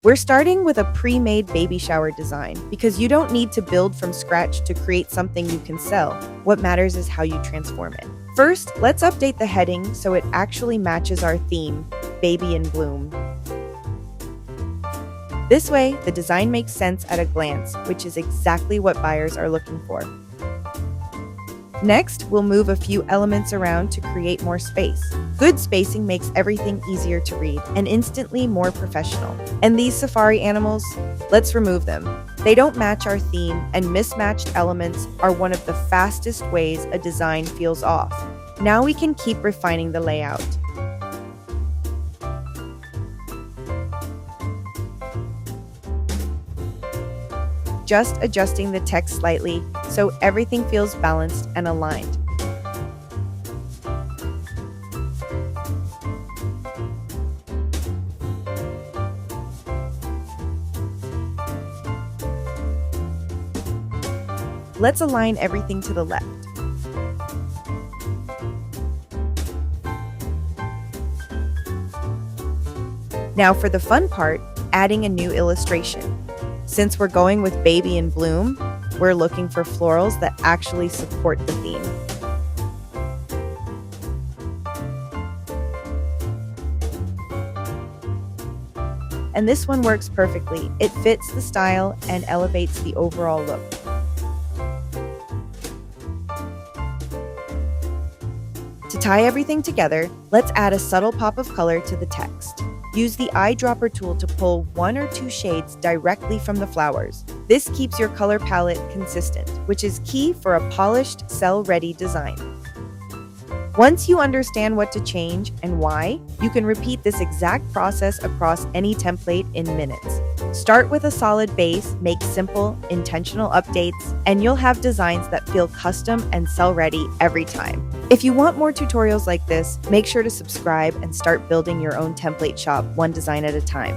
We're starting with a pre-made baby shower design because you don't need to build from scratch to create something you can sell. What matters is how you transform it. First, let's update the heading so it actually matches our theme, Baby in Bloom. This way, the design makes sense at a glance, which is exactly what buyers are looking for. Next, we'll move a few elements around to create more space. Good spacing makes everything easier to read and instantly more professional. And these safari animals, let's remove them. They don't match our theme, and mismatched elements are one of the fastest ways a design feels off. Now we can keep refining the layout. Just adjusting the text slightly so everything feels balanced and aligned. Let's align everything to the left. Now for the fun part, adding a new illustration. Since we're going with Baby in Bloom, we're looking for florals that actually support the theme. And this one works perfectly. It fits the style and elevates the overall look. To tie everything together, let's add a subtle pop of color to the text. Use the eyedropper tool to pull 1 or 2 shades directly from the flowers. This keeps your color palette consistent, which is key for a polished, sell-ready design. Once you understand what to change and why, you can repeat this exact process across any template in minutes. Start with a solid base, make simple, intentional updates, and you'll have designs that feel custom and sell-ready every time. If you want more tutorials like this, make sure to subscribe and start building your own template shop one design at a time.